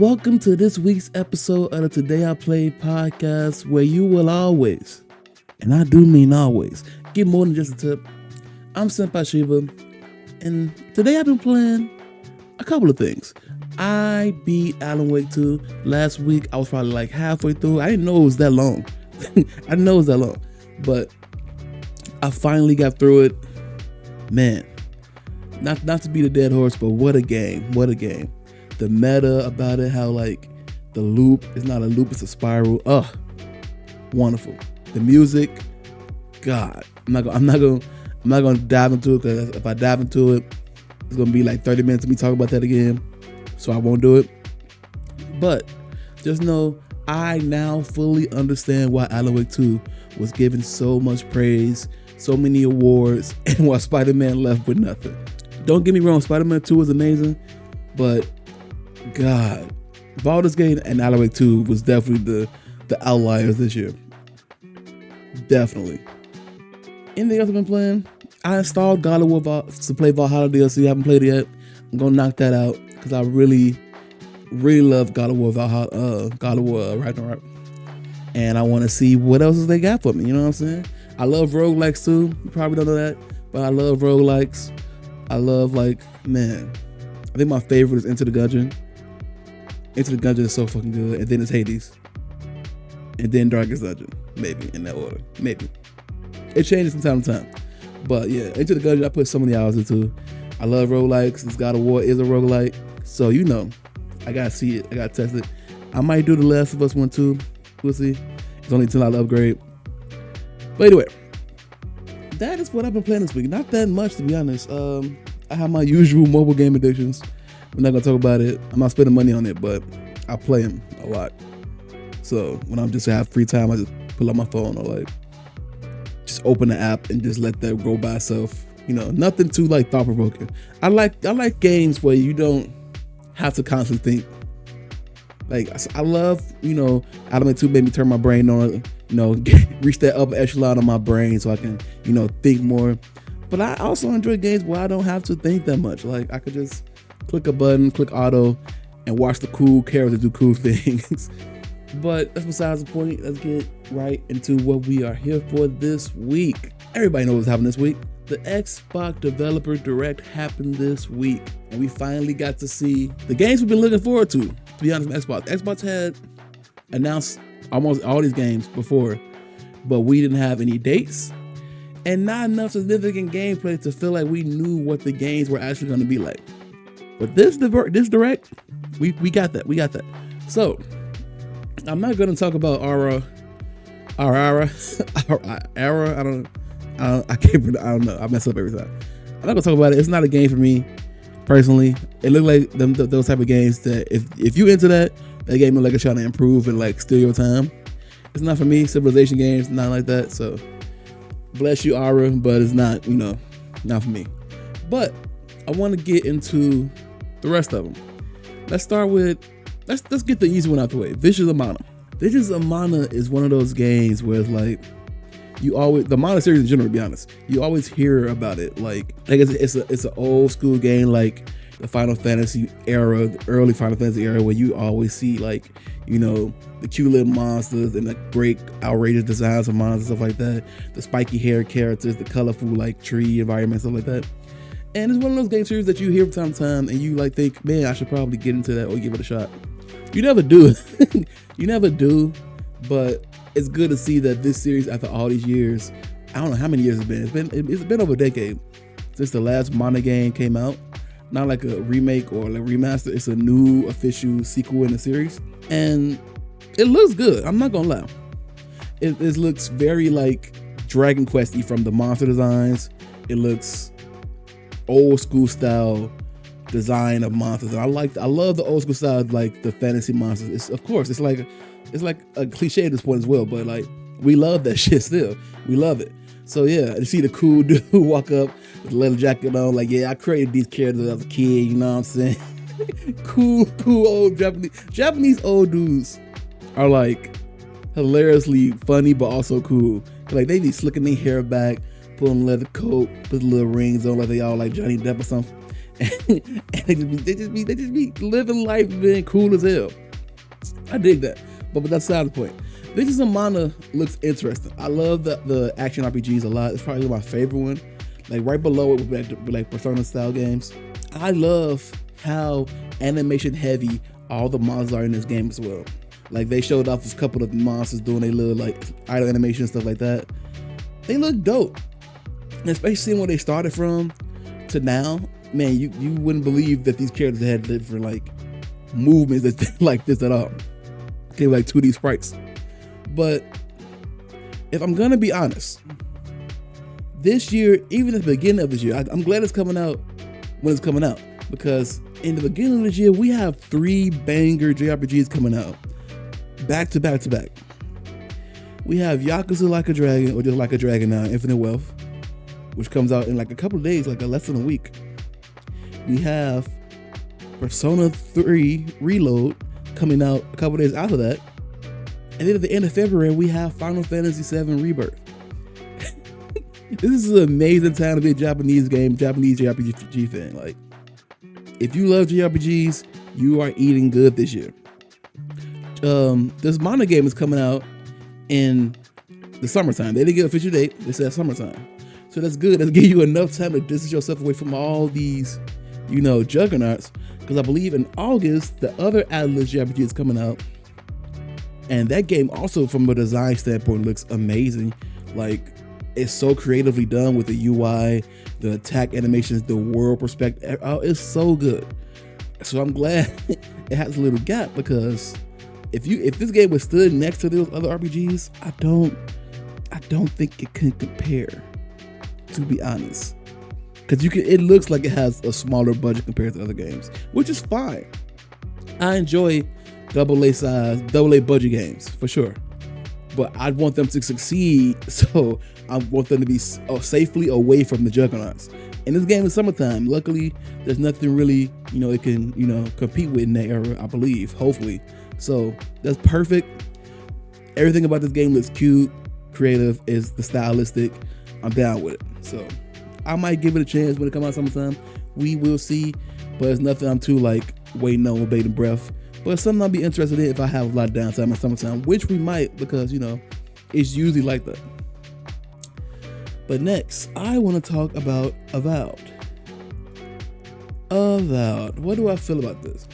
Welcome to this week's episode of the Today I Played podcast, where you will always, and I do mean always, get more than just a tip. I'm Senpai Shiba, and today I've been playing a couple of things. I beat Alan Wake 2. Last week I was probably like halfway through. I didn't know it was that long. But I finally got through it. Man, not to beat a dead horse, but what a game. The meta about it, how like the loop is not a loop, it's a spiral. Wonderful. The music, God, I'm not gonna dive into it, because if I dive into it, it's gonna be like 30 minutes of me talking about that again. So I won't do it. But just know I now fully understand why Alan Wake 2 was given so much praise, so many awards, and why Spider-Man left with nothing. Don't get me wrong, Spider-Man 2 was amazing, but God, Baldur's Gate and Alan Wake 2 was definitely the outliers this year. Definitely. Anything else I've been playing? I installed God of War to play Valhalla DLC. I haven't played it yet. I'm gonna knock that out because I really love God of War Ragnarok, and I want to see what else they got for me. You know what I'm saying? I love roguelikes too. You probably don't know that, but I love roguelikes. I love, like, man, I think my favorite is Enter the Gungeon. Enter the Gungeon is so fucking good, and then it's Hades, and then Darkest Dungeon, maybe in that order, maybe. It changes from time to time, but yeah, Enter the Gungeon I put so many hours into. I love roguelikes. This God of War is a roguelike, so you know, I gotta see it, I gotta test it. I might do The Last of Us 1 too. We'll see. It's only $10 upgrade. But anyway, that is what I've been playing this week. Not that much, to be honest. I have my usual mobile game addictions. We're not gonna talk about it. I'm not spending money on it, but I play them a lot. So when I'm just have free time, I just pull out my phone or like just open the app and just let that go by itself. You know, nothing too like thought provoking. I like games where you don't have to constantly think. Like, I love, you know, Element 2 made me turn my brain on, you know, reach that upper echelon of my brain so I can, you know, think more. But I also enjoy games where I don't have to think that much. Like, I could just click a button, click auto, and watch the cool characters do cool things. But that's besides the point. Let's get right into what we are here for this week. Everybody knows what's happening this week. The Xbox Developer Direct happened this week, and we finally got to see the games we've been looking forward to be honest, with Xbox. Xbox had announced almost all these games before, but we didn't have any dates and not enough significant gameplay to feel like we knew what the games were actually going to be like. But this Direct, we got that. We got that. So I'm not going to talk about Ara. I don't know. I mess up every time. I'm not gonna talk about it. It's not a game for me personally. It looked like those type of games that if you into that game look like it's trying to improve and like steal your time. It's not for me. Civilization games, not like that. So bless you, Ara, but it's not, you know, not for me. But I want to get into the rest of them. Let's start with let's get the easy one out the way. Vicious Amana. Vicious Amana is one of those games where it's like you always, the Mana series in general, to be honest, you always hear about it. Like it's an old school game, like the Final Fantasy era, the early Final Fantasy era, where you always see, like, you know, the cute little monsters and the great outrageous designs of monsters and stuff like that, the spiky hair characters, the colorful like tree environment, stuff like that. And it's one of those game series that you hear from time to time and you like think, man, I should probably get into that or give it a shot. You never do. You never do, but it's good to see that this series, after all these years, I don't know how many years it's been over a decade since the last Mana game came out. Not like a remake or a remaster, it's a new official sequel in the series. And it looks good, I'm not gonna lie. It looks very like Dragon Quest-y from the monster designs. It looks old school style design of monsters. And I love the old school style, like the fantasy monsters. It's like a cliche at this point as well, but like we love that shit still. We love it. So yeah, to see the cool dude walk up with a leather jacket on, like, yeah, I created these characters as a kid, you know what I'm saying? cool old Japanese old dudes are like hilariously funny but also cool. Like they be slicking their hair back, pulling leather coat, put little rings on like they all like Johnny Depp or something. and they just be living life being cool as hell. I dig that. But that's the other point. Visions of Mana looks interesting. I love the action RPGs a lot. It's probably my favorite one. Like right below it with like Persona style games. I love how animation heavy all the monsters are in this game as well. Like they showed off this couple of monsters doing a little like idle animation and stuff like that. They look dope. And especially seeing where they started from to now, man, you wouldn't believe that these characters had different like movements that's like this at all. They were like 2D sprites. But if I'm gonna be honest, this year, even at the beginning of this year, I'm glad it's coming out when it's coming out, because in the beginning of this year, we have 3 banger JRPGs coming out back to back to back. We have Yakuza Like a Dragon, or just Like a Dragon now, Infinite Wealth, which comes out in like a couple of days, like less than a week. We have Persona 3 Reload coming out a couple of days after that. And then at the end of February, we have Final Fantasy VII Rebirth. This is an amazing time to be a Japanese JRPG fan. Like, if you love JRPGs, you are eating good this year. This Mana game is coming out in the summertime. They didn't give an official date. They said summertime. So that's good. That's give you enough time to distance yourself away from all these, juggernauts. Because I believe in August, the other Atlas JRPG is coming out. And that game also, from a design standpoint, looks amazing. Like, it's so creatively done with the UI, the attack animations, the world perspective. Oh, it's so good. So I'm glad it has a little gap, because if this game was stood next to those other RPGs, I don't think it can compare, to be honest. Because it looks like it has a smaller budget compared to other games, which is fine. I enjoy AA budget games for sure, but I want them to succeed, so I want them to be safely away from the juggernauts. And this game is summertime. Luckily, there's nothing really it can compete with in that era, I believe, hopefully. So that's perfect. Everything about this game looks cute, creative, is the stylistic. I'm down with it. So I might give it a chance when it comes out summertime. We will see, but it's nothing I'm too like waiting on with bated breath. But it's something I'll be interested in if I have a lot of downtime in summertime, which we might, because it's usually like that. But next, I want to talk about Avowed. What do I feel about this?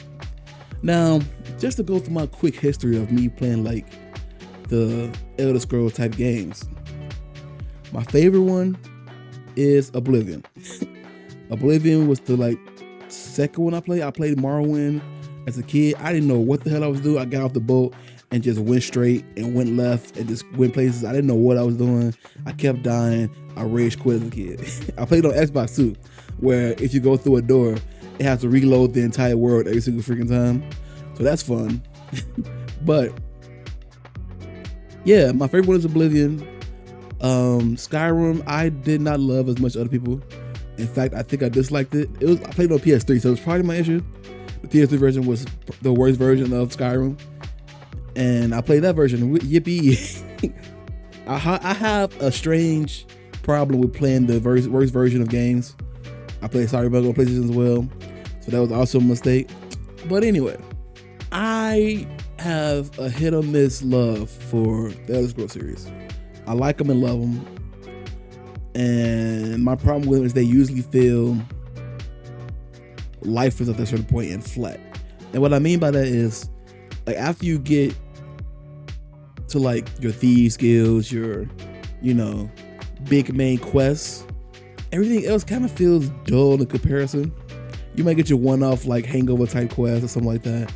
Now, just to go through my quick history of me playing like the Elder Scrolls type games, my favorite one is Oblivion. Oblivion was the second one I played. I played Morrowind as a kid. I didn't know what the hell I was doing. I got off the boat and just went straight and went left and just went places. I didn't know what I was doing. I kept dying. I rage quit as a kid. I played on Xbox too, where if you go through a door, it has to reload the entire world every single freaking time. So that's fun. But yeah, my favorite one is Oblivion. Skyrim, I did not love as much as other people. In fact, I think I disliked it. I played it on PS3, so it's probably my issue. The PS3 version was the worst version of Skyrim, and I played that version. Yippee! I have a strange problem with playing the worst version of games. I played Cyberpunk on PlayStation as well, so that was also a mistake. But anyway, I have a hit or miss love for the Elder Scrolls series. I like them and love them, and my problem with them is they usually feel lifeless at a certain point and flat. And what I mean by that is, after you get to your thieves guilds, your big main quests, everything else kind of feels dull in comparison. You might get your one-off hangover type quest or something like that,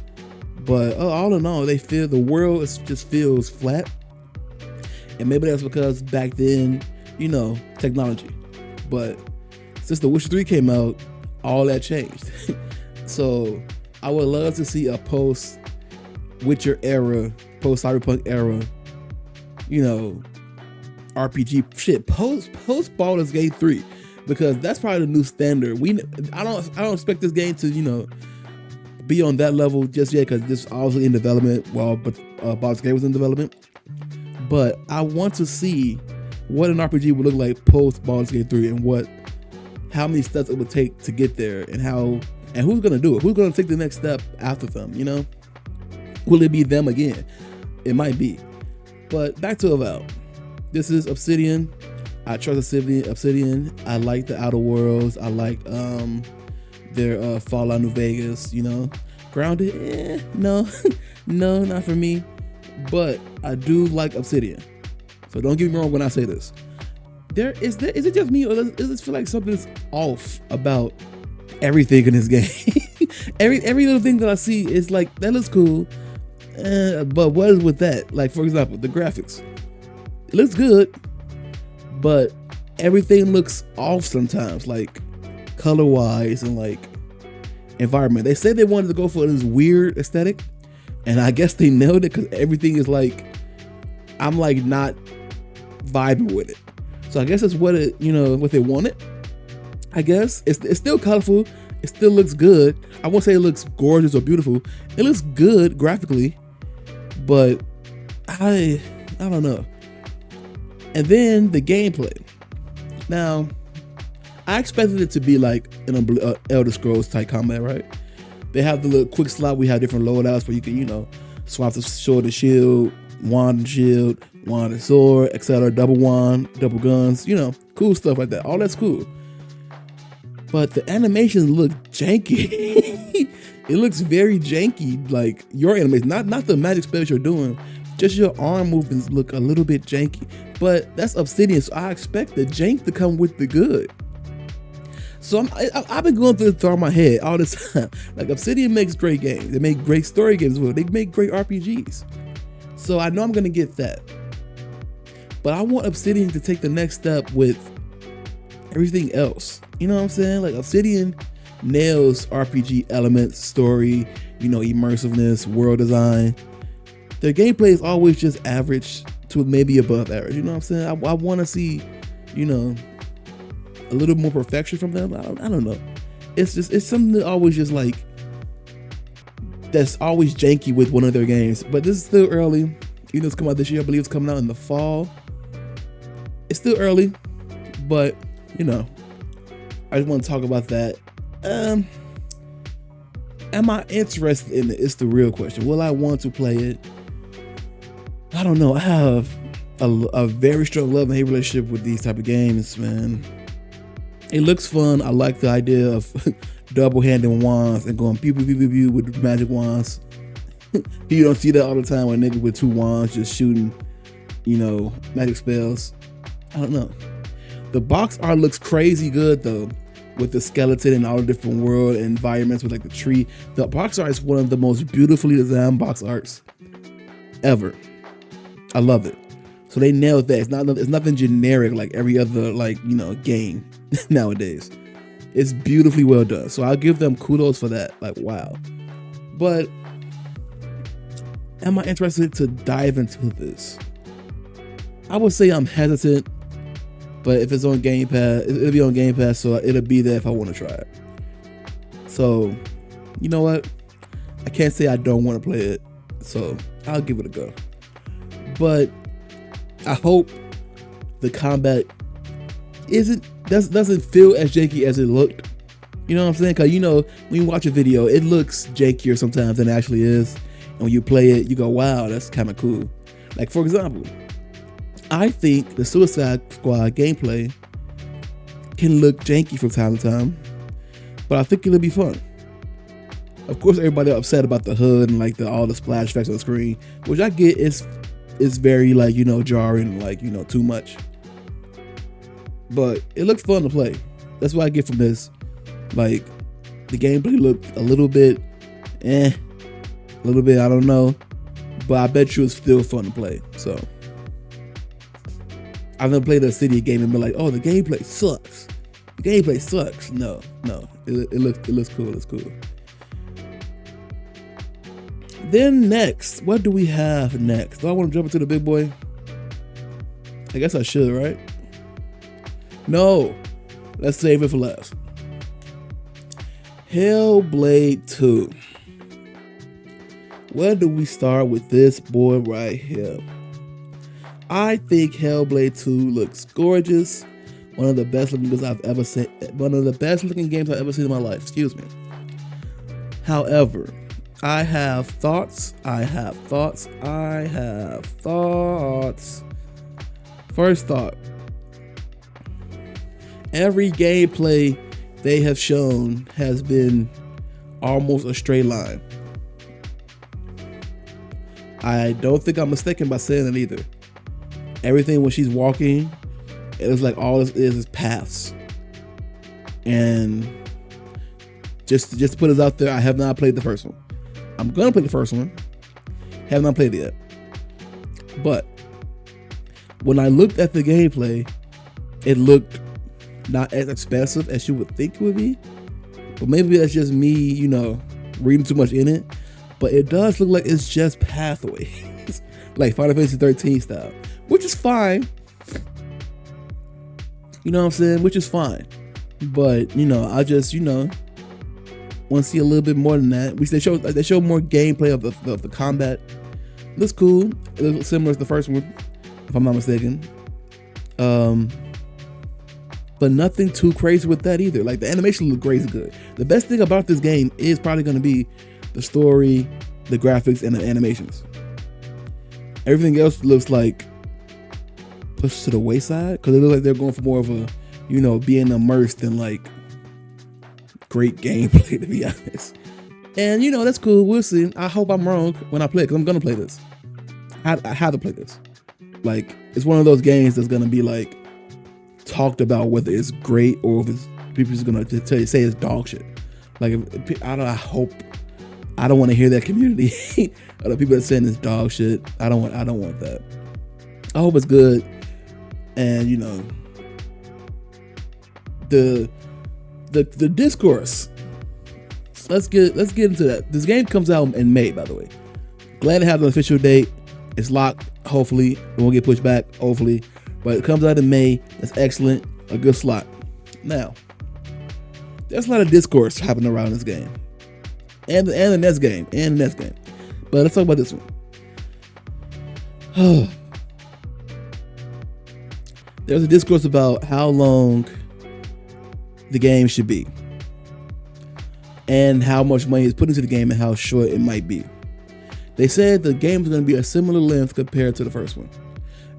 but all in all, the world just feels flat. And maybe that's because back then, technology. But since The Witcher 3 came out, all that changed. So I would love to see a post-Witcher era, post-Cyberpunk era, RPG shit, post Baldur's Gate 3, because that's probably the new standard. I don't expect this game to, be on that level just yet, because this is obviously in development but Baldur's Gate was in development. But I want to see what an RPG would look like post Baldur's Gate 3 and what how many steps it would take to get there, and who's gonna do it? Who's gonna take the next step after them? You know, will it be them again? It might be. But back to Avowed. This is Obsidian. I trust Obsidian. I like the Outer Worlds. I like their Fallout New Vegas. You know, Grounded. No, no, not for me. But I do like Obsidian. So don't get me wrong when I say this. Is it just me, or does it feel like something's off about everything in this game? every little thing that I see is like, that looks cool, but what is with that? Like, for example, the graphics. It looks good, but everything looks off sometimes, like color wise and like environment. They said they wanted to go for this weird aesthetic, and I guess they nailed it, because everything is like, I'm like not vibing with it. So I guess that's what what they wanted. I guess it's still colorful. It still looks good. I won't say it looks gorgeous or beautiful. It looks good graphically, but I don't know. And then the gameplay. Now, I expected it to be like an Elder Scrolls type combat, right? They have the little quick slot. We have different loadouts where you can, swap the sword and shield, wand and shield, wand and sword, etc. Double wand, double guns, cool stuff like that. All that's cool. But the animations look janky. It looks very janky, like your animation, not the magic spells you're doing. Just your arm movements look a little bit janky. But that's Obsidian, so I expect the jank to come with the good. So I've been going through my head all this time. Like, Obsidian makes great games. They make great story games as well. They make great RPGs. So I know I'm gonna get that. But I want Obsidian to take the next step with everything else. You know what I'm saying? Like, Obsidian nails RPG elements, story, immersiveness, world design. Their gameplay is always just average to maybe above average. You know what I'm saying? I want to see, a little more perfection from them. I don't know. It's something that always just like, that's always janky with one of their games. But this is still early. It's coming out this year. I believe it's coming out in the fall. It's still early, but I just want to talk about that. Am I interested in it? It's the real question. Will I want to play it? I don't know. I have a very strong love and hate relationship with these type of games, man. It looks fun. I like the idea of double-handing wands and going pew pew pew pew pew with magic wands. You don't see that all the time, when a nigga with two wands just shooting, magic spells. I don't know. The box art looks crazy good though, with the skeleton and all the different world environments with like the tree. The box art is one of the most beautifully designed box arts ever. I love it. So they nailed that. It's nothing generic like every other game nowadays. It's beautifully well done. So I'll give them kudos for that. Like, wow. But am I interested to dive into this? I would say I'm hesitant, but if it's on Game Pass, it'll be on Game Pass, so it'll be there if I want to try it. So, you know what? I can't say I don't want to play it, so I'll give it a go. But I hope the combat doesn't feel as janky as it looked. You know what I'm saying? Because when you watch a video, it looks jankier sometimes than it actually is. And when you play it, you go, wow, that's kind of cool. Like, for example, I think the Suicide Squad gameplay can look janky from time to time, but I think it'll be fun. Of course, everybody upset about the HUD and like all the splash effects on the screen, which I get is very jarring, too much. But it looks fun to play. That's what I get from this. Like, the gameplay looked a little bit, I don't know, but I bet you it's still fun to play. So I've never played a City game and been like, oh, the gameplay sucks. The gameplay sucks. No, it looks cool. It's cool. Then next, what do we have next? Do I want to jump into the big boy? I guess I should, right? No, let's save it for last. Hellblade 2. Where do we start with this boy right here? I think Hellblade 2 looks gorgeous. One of the best looking games I've ever seen. One of the best looking games I've ever seen in my life. Excuse me. However, I have thoughts. First thought. Every gameplay they have shown has been almost a straight line. I don't think I'm mistaken by saying that either. Everything when she's walking, it was like all this is paths. And just to put it out there, I have not played the first one. I'm gonna play the first one. Have not played it yet. But when I looked at the gameplay, it looked not as expensive as you would think it would be. But maybe that's just me, reading too much in it. But it does look like it's just pathways. Like Final Fantasy 13 style. Which is fine. You know what I'm saying? Which is fine. But, I just, want to see a little bit more than that. They show more gameplay of the combat. It looks cool. It looks similar to the first one, if I'm not mistaken. But nothing too crazy with that either. Like, the animation look crazy good. The best thing about this game is probably going to be the story, the graphics, and the animations. Everything else looks like pushed to the wayside because it looks like they're going for more of a, being immersed in like great gameplay, to be honest. And that's cool. We'll see. I hope I'm wrong when I play it because I'm gonna play this. I have to play this. Like, it's one of those games that's gonna be like talked about whether it's great or if it's people just gonna say it's dog shit. Like, I hope. I don't want to hear that community of the people that saying it's dog shit. I don't want that. I hope it's good. And the discourse. Let's get into that. This game comes out in May, by the way. Glad to have an official date. It's locked. Hopefully, it won't get pushed back. Hopefully, but it comes out in May. That's excellent. A good slot. Now, there's a lot of discourse happening around this game, and the next game, But let's talk about this one. There's a discourse about how long the game should be and how much money is put into the game and how short it might be. They said the game is going to be a similar length compared to the first one.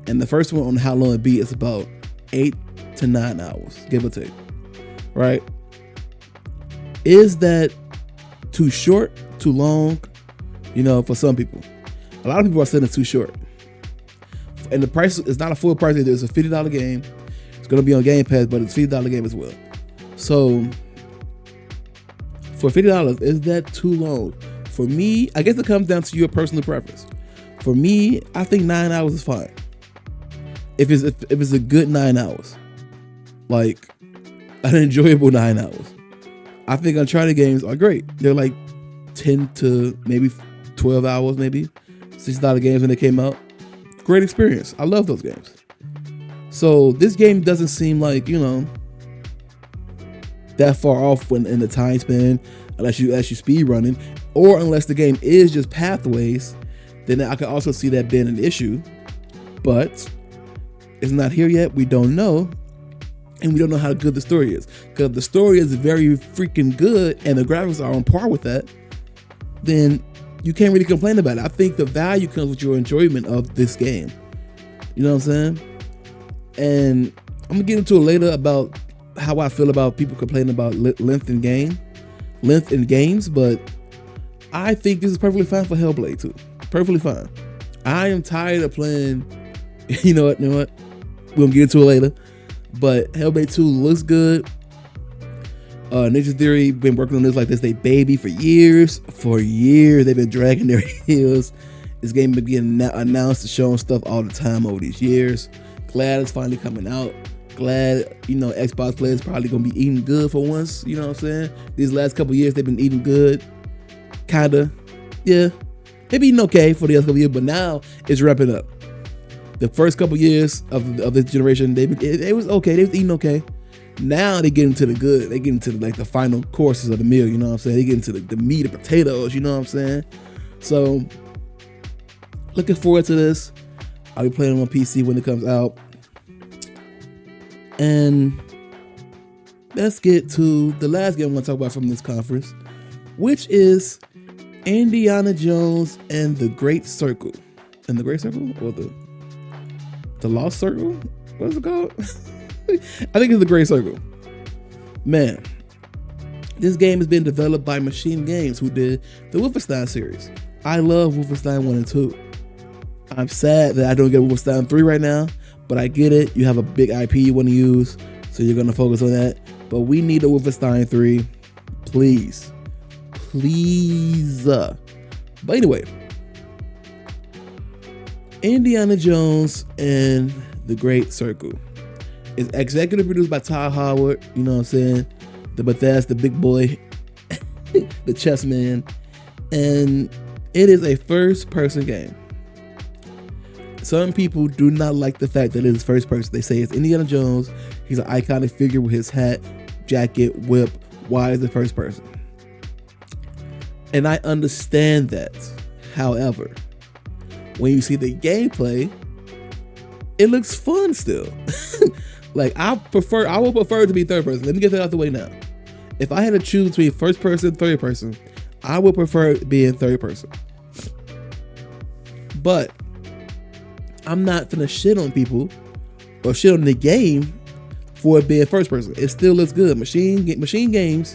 And the first one on how long it be is about 8 to 9 hours, give or take. Right? Is that too short, too long? For some people. A lot of people are saying it's too short. And the price is not a full price either. It's a $50 game. It's going to be on Game Pass, but it's a $50 game as well. So, for $50, is that too long? For me, I guess it comes down to your personal preference. For me, I think 9 hours is fine. If it's a good 9 hours. Like, an enjoyable 9 hours. I think Uncharted games are great. They're like 10 to maybe 12 hours, maybe. $60 games when they came out. Great experience. I love those games. So this game doesn't seem like, that far off in the time span, unless you speed running, or unless the game is just pathways, then I could also see that being an issue. But it's not here yet. We don't know. And we don't know how good the story is. Because if the story is very freaking good and the graphics are on par with that, then you can't really complain about it. I think the value comes with your enjoyment of this game. You know what I'm saying? And I'm gonna get into it later about how I feel about people complaining about length in games, but I think this is perfectly fine for Hellblade too. Perfectly fine. I am tired of playing. You know what? We're gonna get into it later. But Hellblade 2 looks good. Ninja Theory been working on this like this they baby for years. For years they've been dragging their heels. This game been getting announced and showing stuff all the time over these years. Glad it's finally coming out. Glad Xbox players probably gonna be eating good for once. You know what I'm saying? These last couple years they've been eating good. Kinda. Yeah. They've been eating okay for the last couple years, but now it's ramping up. The first couple years of this generation, it was okay. They was eating okay. Now they get into the good. They get into the final courses of the meal. You know what I'm saying? They get into the meat and potatoes. You know what I'm saying? So, looking forward to this. I'll be playing on PC when it comes out. And let's get to the last game I'm going to talk about from this conference, which is Indiana Jones and the Great Circle. And the Great Circle? Or the Lost Circle? What is it called? I think it's the Great Circle. Man, this game has been developed by Machine Games, who did the Wolfenstein series. I love Wolfenstein 1 and 2. I'm sad that I don't get Wolfenstein 3 right now, but I get it. You have a big IP you want to use, so you're going to focus on that. But we need a Wolfenstein 3. Please. Please. But anyway, Indiana Jones and the Great Circle is executive produced by Todd Howard, you know what I'm saying? The Bethesda big boy, the chess man. And it is a first-person game. Some people do not like the fact that it is first person. They say it's Indiana Jones. He's an iconic figure with his hat, jacket, whip. Why is it first person? And I understand that. However, when you see the gameplay, it looks fun still. Like I would prefer it to be third person. Let me get that out the way now. If I had to choose between first person, third person, I would prefer it being third person. But I'm not gonna shit on people or shit on the game for it being first person. It still looks good. Machine Games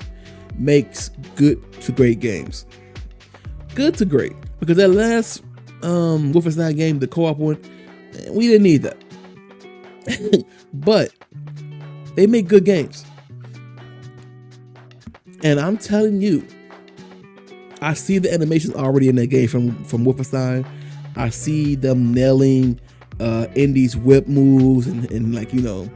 makes good to great games. Good to great. Because that last Wolfenstein game, the co-op one, we didn't need that. But they make good games. And I'm telling you, I see the animations already in that game from Wolfenstein. I see them nailing Indy's whip moves and like, you know,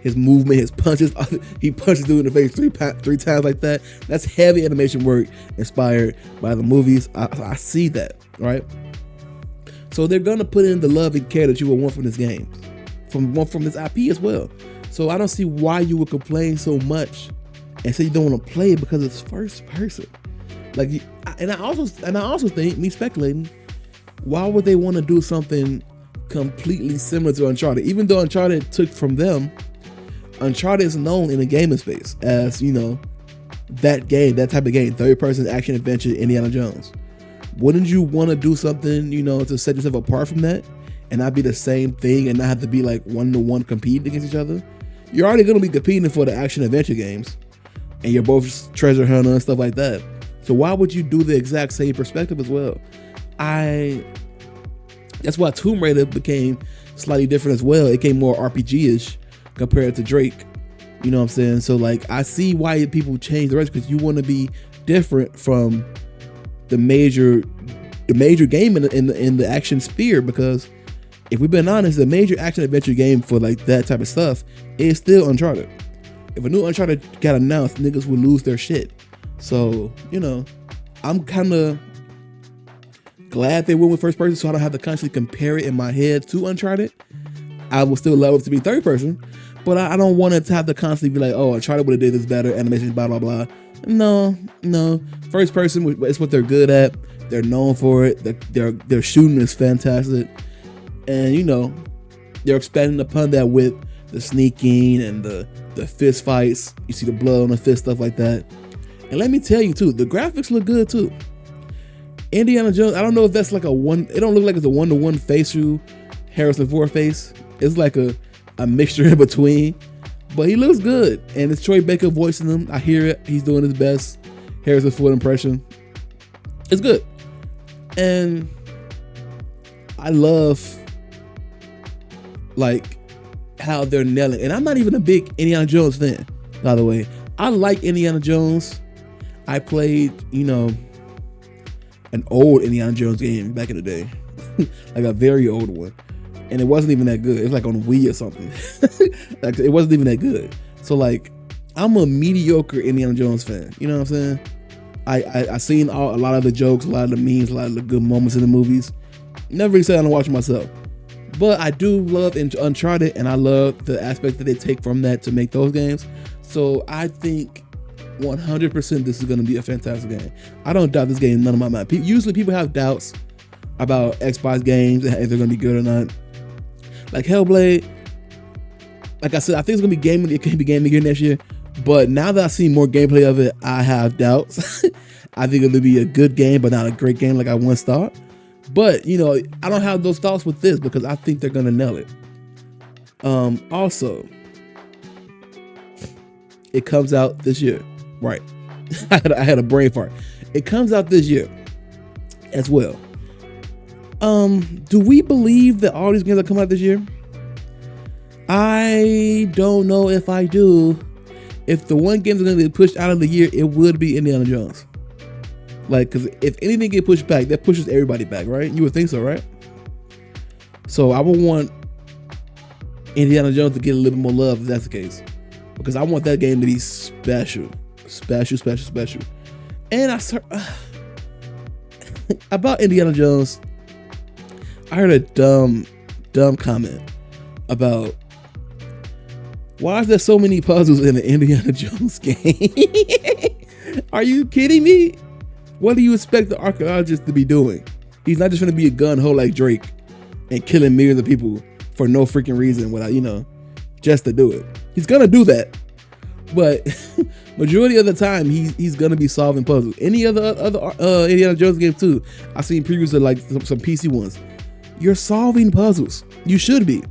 his movement, his punches. He punches dude in the face three times like that. That's heavy animation work inspired by the movies. I see that, right? So they're gonna put in the love and care that you would want from this game, from this IP as well. So I don't see why you would complain so much and say you don't want to play it because it's first person. Like, and I also think, me speculating, why would they want to do something completely similar to Uncharted? Even though Uncharted took from them, Uncharted is known in the gaming space as, you know, that type of game, third person action adventure, Indiana Jones. Wouldn't you want to do something, you know, to set yourself apart from that and not be the same thing and not have to be like one-to-one competing against each other? You're already going to be competing for the action adventure games and you're both treasure hunter and stuff like that. So why would you do the exact same perspective as well? That's why Tomb Raider became slightly different as well. It came more RPG-ish compared to Drake. You know what I'm saying? So like, I see why people change the rest, because you want to be different from the major game in the action sphere. Because if we've been honest, the major action adventure game for like that type of stuff is still Uncharted. If a new Uncharted got announced, niggas would lose their shit. So, you know, I'm kind of glad they went with first person, so I don't have to constantly compare it in my head to Uncharted. I will still love it to be third person, but I don't want it to have to constantly be like, oh, Uncharted would have did this better, animation, blah, blah, blah. No. First person, it's what they're good at. They're known for it. Their shooting is fantastic. And, you know, they're expanding upon that with the sneaking and the fist fights. You see the blood on the fist, stuff like that. And let me tell you too, the graphics look good too. Indiana Jones, I don't know if that's like it don't look like it's a one-to-one face through Harrison Ford face. It's like a mixture in between, but he looks good. And it's Troy Baker voicing him. I hear it. He's doing his best Harrison Ford impression. It's good. And I love like how they're nailing. And I'm not even a big Indiana Jones fan, by the way. I like Indiana Jones. I played, you know, an old Indiana Jones game back in the day, like a very old one, and it wasn't even that good. It was like on Wii or something. Like, it wasn't even that good. So like, I'm a mediocre Indiana Jones fan. You know what I'm saying? I seen a lot of the jokes, a lot of the memes, a lot of the good moments in the movies. Never really sat down and watched myself, but I do love Uncharted, and I love the aspect that they take from that to make those games. So I think 100% this is going to be a fantastic game. I don't doubt this game, none of my mind. Usually people have doubts about Xbox games, if they're going to be good or not. Like Hellblade, like I said, I think it's gonna be gaming. It can be gaming again next year. But now that I've seen more gameplay of it, I have doubts. I think it'll be a good game, but not a great game like I once thought. But you know, I don't have those thoughts with this because I think they're gonna nail it. Also, it comes out this year, right? I had a brain fart. It comes out this year as well. Do we believe that all these games are coming out this year? I don't know if I do. If the one game is going to get pushed out of the year, it would be Indiana Jones. Like, because if anything get pushed back, that pushes everybody back, right? You would think so, right? So I would want Indiana Jones to get a little bit more love if that's the case, because I want that game to be special. And I start about Indiana Jones. I heard a dumb comment about, why is there so many puzzles in the Indiana Jones game? Are you kidding me? What do you expect the archaeologist to be doing? He's not just going to be a gun-ho like Drake and killing millions of people for no freaking reason without, you know, just to do it. He's going to do that. But majority of the time, he's going to be solving puzzles. Any other Indiana Jones game too. I've seen previews of like some PC ones. You're solving puzzles. You should be.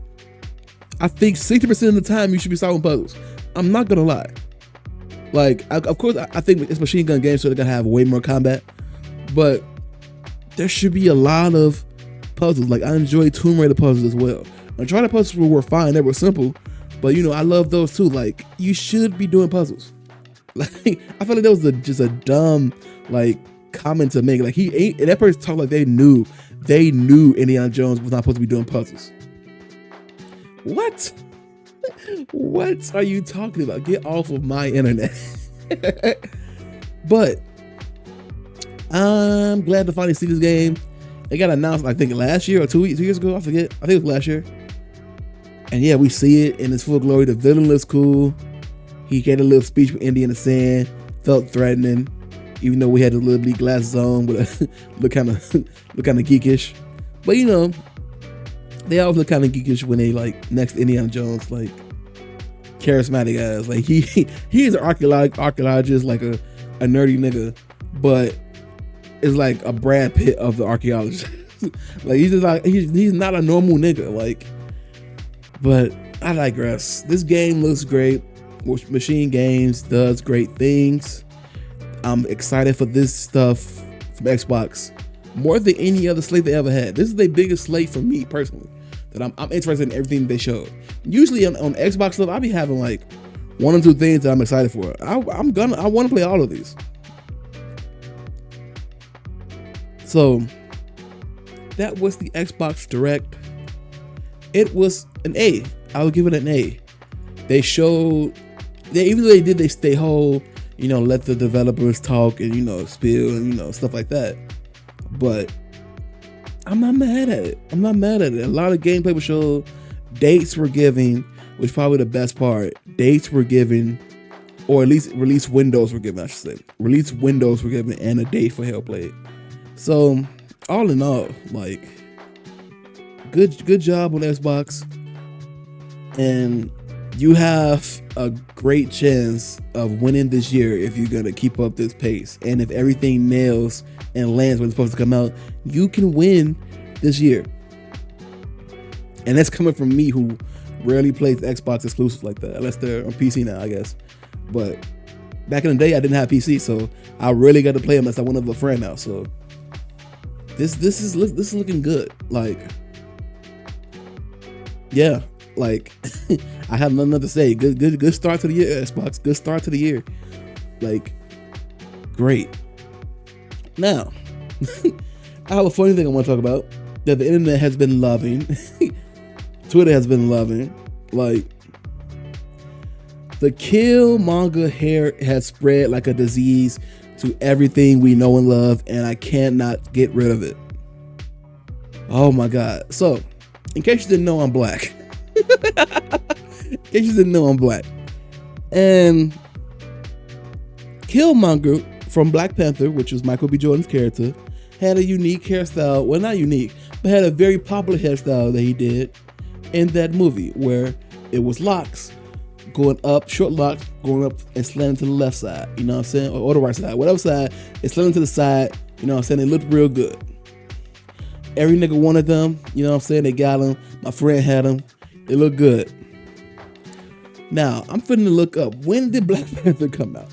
I think 60% of the time you should be solving puzzles. I'm not gonna lie. Like, of course, I think it's machine gun games, so they're gonna have way more combat. But there should be a lot of puzzles. Like, I enjoy Tomb Raider puzzles as well. Uncharted puzzles were fine. They were simple. But, you know, I love those too. Like, you should be doing puzzles. Like, I feel like that was just a dumb, like, comment to make. Like, that person talked like they knew Indiana Jones was not supposed to be doing puzzles. What? What are you talking about? Get off of my internet. But I'm glad to finally see this game. It got announced, I think, last year or 2 years ago. I forget. I think it was last year. And yeah, we see it in its full glory. The villain looks cool. He gave a little speech with Indy in the sand. Felt threatening, even though we had the little bitty glasses on, but look kind of geekish. But you know, they always look kind of geekish when they like next to Indiana Jones, like charismatic guys. Like he's an archaeologist, like a nerdy nigga, but it's like a Brad Pitt of the archaeologist. Like he's just like he's not a normal nigga. Like, but I digress. This game looks great. Machine Games does great things. I'm excited for this stuff from Xbox more than any other slate they ever had. This is the biggest slate for me personally. That I'm interested in everything they showed. Usually on Xbox stuff, I'll be having like 1 or 2 things that I'm excited for. I want to play all of these. So that was the Xbox Direct. It was an A. I would give it an A. They showed, even though they stay whole, you know, let the developers talk and, you know, spill and, you know, stuff like that. But I'm not mad at it. A lot of gameplay was showed. Dates were given, which is probably the best part. Dates were given, or at least release windows were given, I should say. Release windows were given and a date for Hellblade. So, all in all, like, good job on Xbox. And you have a great chance of winning this year if you're going to keep up this pace. And if everything nails and lands when it's supposed to come out, you can win this year. And that's coming from me, who rarely plays Xbox exclusives like that, unless they're on PC now, I guess. But back in the day, I didn't have PC, so I really got to play them unless I went over a friend now. So this is looking good. Like, yeah, like I have nothing to say. Good start to the year, Xbox. Good start to the year. Like, great. Now, I have a funny thing I want to talk about that the internet has been loving. Twitter has been loving. Like, the Killmonger hair has spread like a disease to everything we know and love, and I cannot get rid of it. Oh my God. So, in case you didn't know, I'm black. And Killmonger from Black Panther, which was Michael B. Jordan's character, had a unique hairstyle. Well, not unique, but had a very popular hairstyle that he did in that movie, where it was locks going up, short locks going up and slanting to the left side, you know what I'm saying, or the right side, whatever side, it's slanting to the side, you know what I'm saying. They looked real good. Every nigga wanted them, you know what I'm saying. They got them. My friend had them. They look good. Now I'm finna look up, when did Black Panther come out?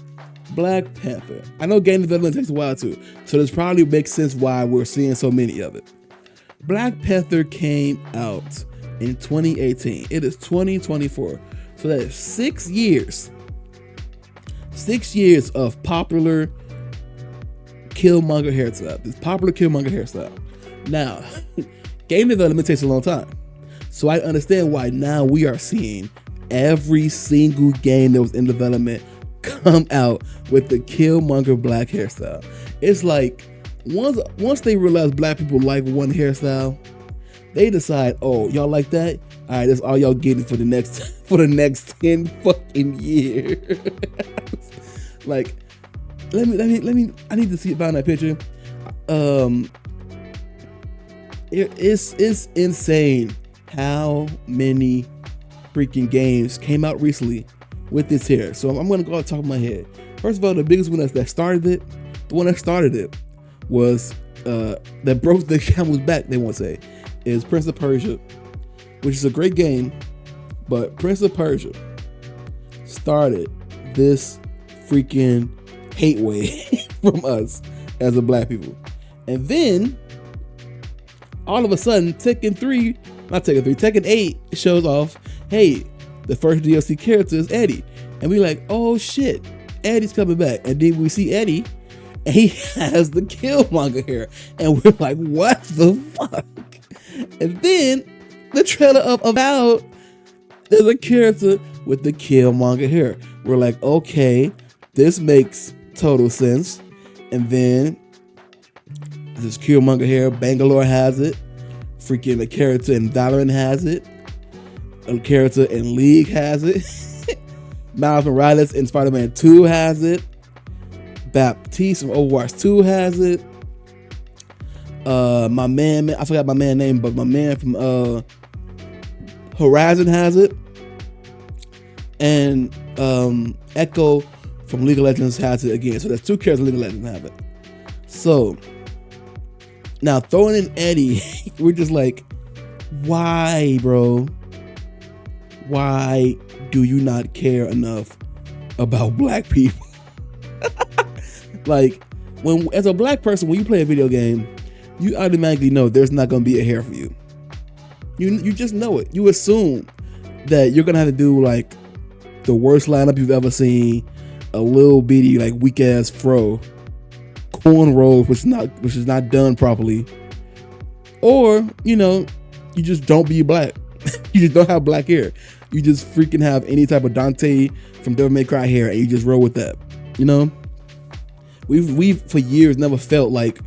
Black Panther. I know game development takes a while too, so this probably makes sense why we're seeing so many of it. Black Panther came out in 2018. It is 2024. So that is 6 years. 6 years of popular Killmonger hairstyle. This popular Killmonger hairstyle. Now, game development takes a long time. So I understand why now we are seeing every single game that was in development come out with the Killmonger black hairstyle. It's like once they realize black people like one hairstyle, they decide, oh, y'all like that? All right, that's all y'all getting for the next 10 fucking years. Like, let me. I need to see find that picture. It's insane how many freaking games came out recently with this hair. So I'm gonna go out top of my head. First of all, the biggest one that started it, the one that started it was that broke the camel's back, they won't say, is Prince of Persia, which is a great game, but Prince of Persia started this freaking hate wave from us as a black people. And then all of a sudden Tekken 8 shows off, hey, the first DLC character is Eddie. And we like, oh shit, Eddie's coming back. And then we see Eddie and he has the Killmonger hair. And we're like, what the fuck? And then the trailer of Avowed, there's a character with the Killmonger hair. We're like, okay, this makes total sense. And then this Killmonger hair, Bangalore has it. Freaking a character in Valorant has it. A character in League has it. Miles Morales in Spider-Man 2 has it. Baptiste from Overwatch 2 has it. My man, I forgot my man's name, but my man from Horizon has it. And Echo from League of Legends has it again. So there's 2 characters in League of Legends have it. So now throwing in Eddie, we're just like, why, bro? Why do you not care enough about black people? Like, as a black person, when you play a video game, you automatically know there's not gonna be a hair for you. You just know it. You assume that you're gonna have to do like the worst lineup you've ever seen, a little bitty like weak ass fro, cornrows which is not done properly, or you just don't be black. You just don't have black hair. You just freaking have any type of Dante from Devil May Cry hair, and you just roll with that. We've for years never felt like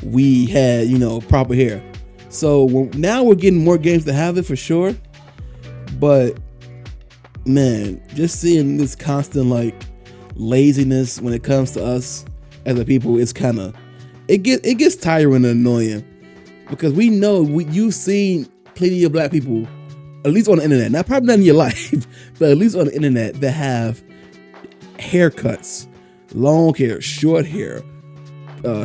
we had proper hair. So now we're getting more games to have it for sure. But man, just seeing this constant like laziness when it comes to us as a people, it's kind of it gets tiring and annoying, because we know you've seen plenty of black people, at least on the internet, not probably not in your life, but at least on the internet, that have haircuts, long hair, short hair,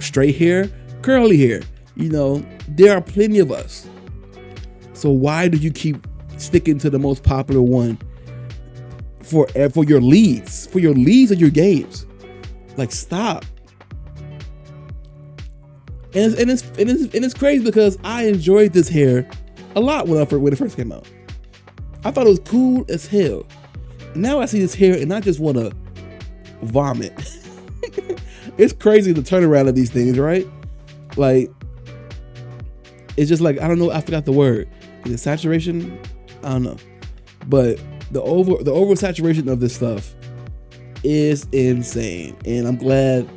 straight hair, curly hair. There are plenty of us. So why do you keep sticking to the most popular one for your leads, of your games? Like, stop. And it's crazy because I enjoyed this hair a lot when it first came out. I thought it was cool as hell. Now I see this hair and I just want to vomit. It's crazy the turnaround of these things, right? Like, it's just like, I don't know, I forgot the word. Is it saturation? I don't know. But the oversaturation of this stuff is insane. And I'm glad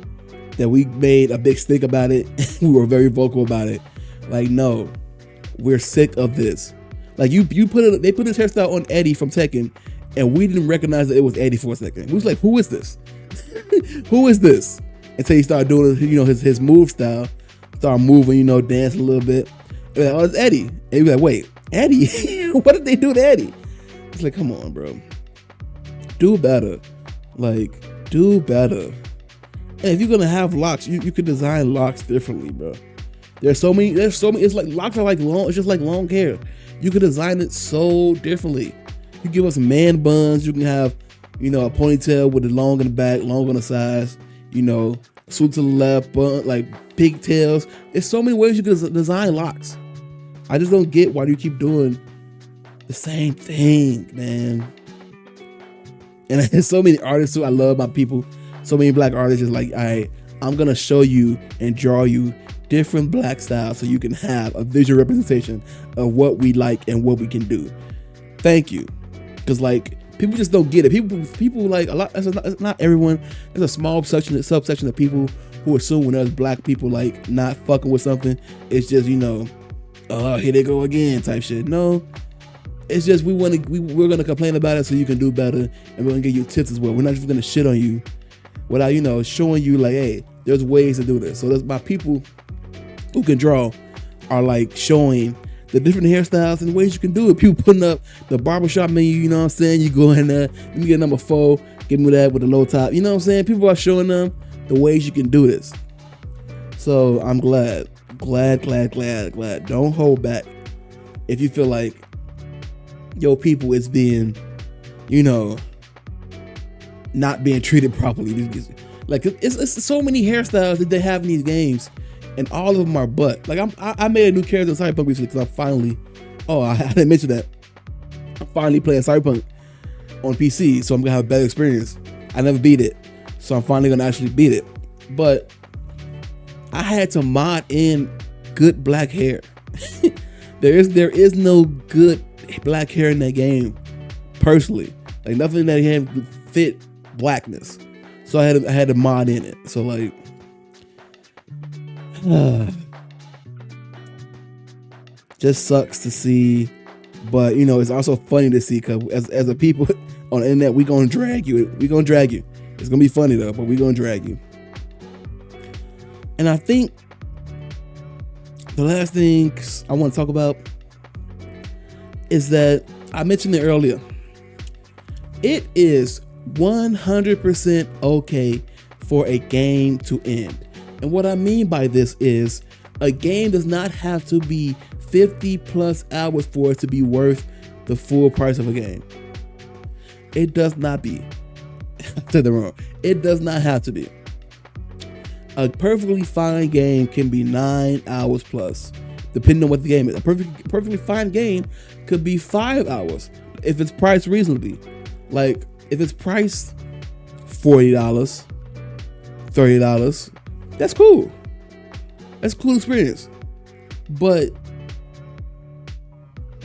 that we made a big stink about it. We were very vocal about it. Like, no, we're sick of this. Like, they put this hairstyle on Eddie from Tekken, and we didn't recognize that it was Eddie for a second. We was like, who is this? Who is this? Until he started doing his move style, start moving, dance a little bit. And like, oh, it's Eddie. And we like, wait, Eddie? What did they do to Eddie? It's like, come on, bro. Do better. Like, do better. And if you're gonna have locks, you could design locks differently, bro. There's so many. It's like locks are like long. It's just like long hair. You could design it so differently. You give us man buns. You can have, a ponytail with it long in the back, long on the sides. Swoop to the left, bun, like pigtails. There's so many ways you could design locks. I just don't get why you keep doing the same thing, man. And there's so many artists too. I love my people. So many black artists is like, all right, I'm gonna show you and draw you different black styles so you can have a visual representation of what we like and what we can do. Thank you. Because like people just don't get it. People like a lot. It's not everyone. There's a small subsection of people who assume when there's black people like not fucking with something, it's just oh, here they go again type shit. No, it's just we're gonna complain about it so you can do better, and we're gonna give you tips as well. We're not just gonna shit on you without showing you like, hey, there's ways to do this. So there's my people who can draw are like showing the different hairstyles and ways you can do it. People putting up the barbershop menu, you know what I'm saying? You go in there, let me get number 4, give me that with the low top. You know what I'm saying? People are showing them the ways you can do this. So I'm glad. Don't hold back. If you feel like your people is being, not being treated properly. Like it's so many hairstyles that they have in these games, and all of them are butt. Like I made a new character in Cyberpunk recently because I didn't mention that. I'm finally playing Cyberpunk on PC, so I'm gonna have a better experience. I never beat it, so I'm finally gonna actually beat it. But I had to mod in good black hair. there is no good black hair in that game, personally. Like nothing that had fit blackness. So I had to mod in it. So like just sucks to see, but it's also funny to see because as a people on the internet, we gonna drag you. It's gonna be funny though, but we gonna drag you. And I think the last thing I want to talk about is that I mentioned it earlier. It is 100% okay for a game to end. And what I mean by this is a game does not have to be 50 plus hours for it to be worth the full price of a game. It does not be. I said that wrong. It does not have to be. A perfectly fine game can be 9 hours plus, depending on what the game is. A perfectly fine game could be 5 hours if it's priced reasonably. Like if it's priced $40, $30, that's cool. That's a cool experience. But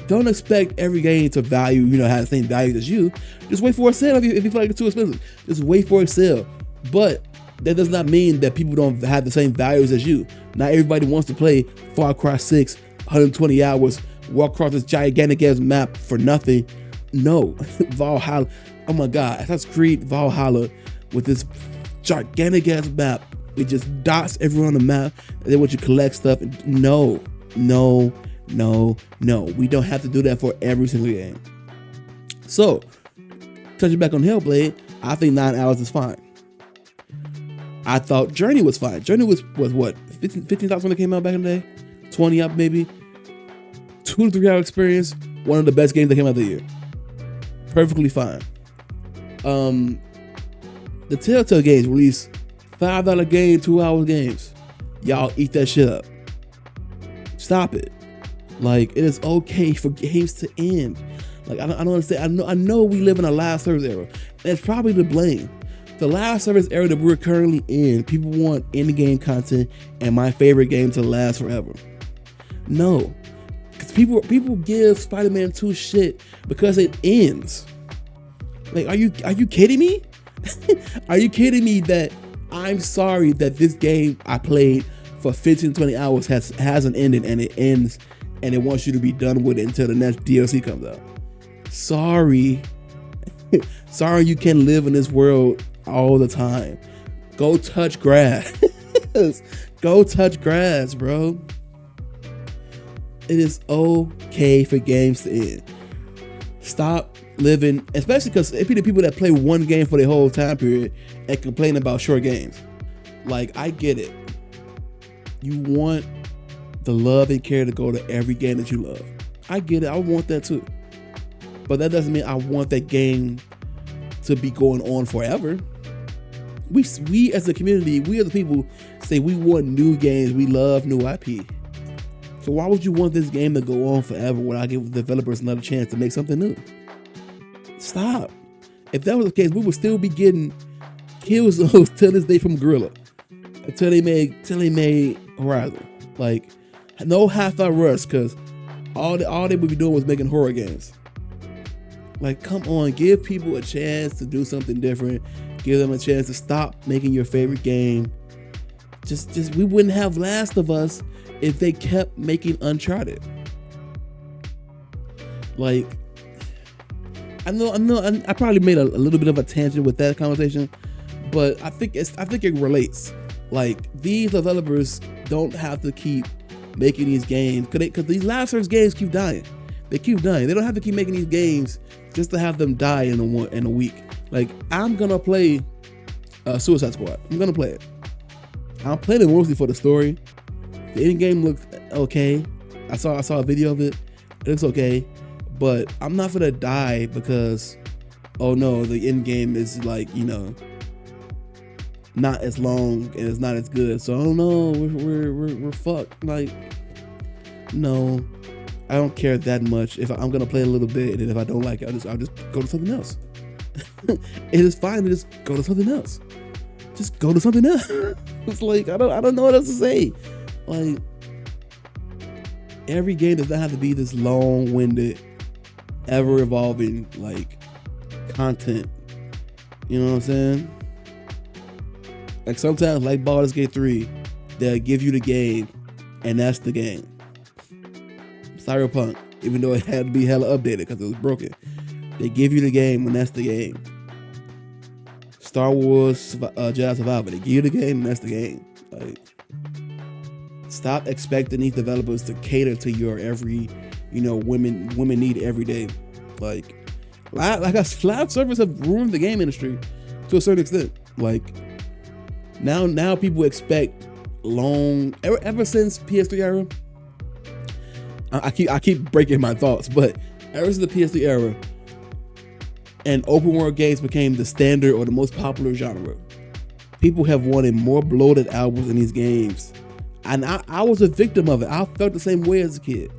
don't expect every game to value, have the same value as you. Just wait for a sale if you feel like it's too expensive. Just wait for a sale. But that does not mean that people don't have the same values as you. Not everybody wants to play Far Cry 6, 120 hours, walk across this gigantic ass map for nothing. No. Valhalla. Oh my God. Assassin's Creed Valhalla with this gigantic ass map. It just dots everywhere on the map. And they want you to collect stuff. No. We don't have to do that for every single game. So, touching back on Hellblade, I think 9 hours is fine. I thought Journey was fine. Journey was what? 15 hours when it came out back in the day? 20 up maybe? 2 to 3 hour experience. One of the best games that came out of the year. Perfectly fine. The Telltale games release $5 game, 2 hour games. Y'all eat that shit up. Stop it. Like, it is okay for games to end. Like, I don't understand. I know we live in a live service era. That's probably the blame. The live service era that we're currently in, people want in-game content and my favorite game to last forever. No. Because people give Spider-Man 2 shit because it ends. Like, are you kidding me? Are you kidding me that I'm sorry that this game I played for 15, 20 hours has an ending and it ends and it wants you to be done with it until the next DLC comes out? Sorry. Sorry you can't live in this world all the time. Go touch grass. Go touch grass, bro. It is okay for games to end. Stop living, especially because it be the people that play one game for the whole time period and complain about short games. Like, I get it. You want the love and care to go to every game that you love. I get it. I want that too. But that doesn't mean I want that game to be going on forever. We as a community, we as the people say we want new games. We love new IP. So why would you want this game to go on forever when I give developers another chance to make something new? Stop. If that was the case, we would still be getting kill zones till this day from Gorilla until they made Horizon. Like, no half-hour rush, because all they would be doing was making horror games. Like, come on, give people a chance to do something different. Give them a chance to stop making your favorite game. Just we wouldn't have Last of Us if they kept making Uncharted. Like, I know I probably made a little bit of a tangent with that conversation, but I think it relates. Like, these developers don't have to keep making these games because these live service games keep dying. They keep dying. They don't have to keep making these games just to have them die in a week. Like, I'm gonna play Suicide Squad. I'm gonna play it. I'm playing it mostly for the story. The end game looked okay. I saw a video of it. It looks okay, but I'm not gonna die because, oh no, the end game is like, not as long and it's not as good. So, oh no, we're fucked. Like, no, I don't care that much. If I'm gonna play a little bit, and if I don't like it, I'll just go to something else. It is fine to just go to something else. Just go to something else. It's like, I don't know what else to say. Like, every game does not have to be this long-winded, ever-evolving, like, content. You know what I'm saying? Like, sometimes, like Baldur's Gate 3, they'll give you the game, and that's the game. Cyberpunk, even though it had to be hella updated because it was broken, they give you the game, and that's the game. Star Wars Jedi Survivor, they give you the game, and that's the game. Like, stop expecting these developers to cater to your every, women need every day. Like live servers have ruined the game industry to a certain extent. Like, now people expect long, ever since PS3 era. I keep breaking my thoughts, but ever since the PS3 era, and open world games became the standard or the most popular genre, people have wanted more bloated albums in these games. And I was a victim of it. I felt the same way as a kid.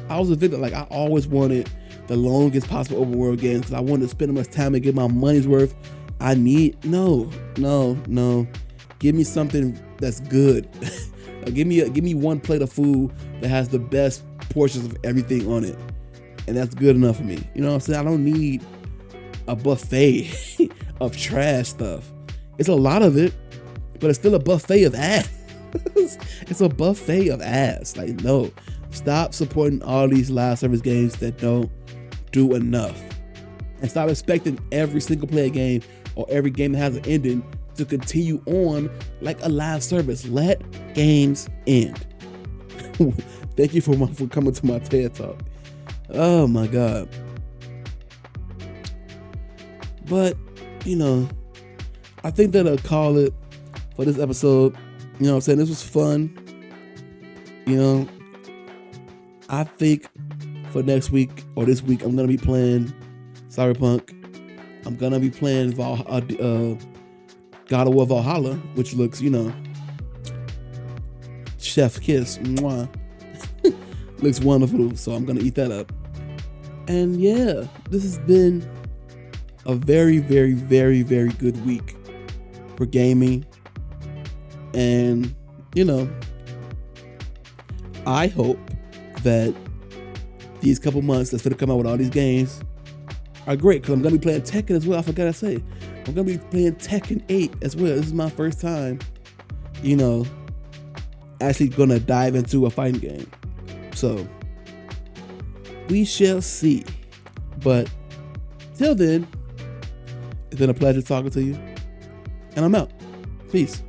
I was a victim. Like, I always wanted the longest possible open world games because I wanted to spend as much time and get my money's worth. No. Give me something that's good. give me one plate of food that has the best portions of everything on it, and that's good enough for me. You know what I'm saying? I don't need a buffet of trash stuff. It's a lot of it, but it's still a buffet of ass. It's a buffet of ass. Like, no, stop supporting all these live service games that don't do enough, and stop expecting every single player game or every game that has an ending to continue on like a live service. Let games end. Thank you for coming to my TED Talk. Oh my God. But, I think that I'll call it for this episode. You know what I'm saying? This was fun. I think for next week or this week, I'm going to be playing Cyberpunk. I'm going to be playing God of War Valhalla, which looks, chef kiss. Mwah. Looks wonderful. So I'm going to eat that up. And yeah, this has been a very, very, very, very good week for gaming. And, I hope that these couple months that's going to come out with all these games are great, because I'm going to be playing Tekken as well. I forgot to say. I'm going to be playing Tekken 8 as well. This is my first time, actually going to dive into a fighting game. So, we shall see. But, till then, it's been a pleasure talking to you. And I'm out. Peace.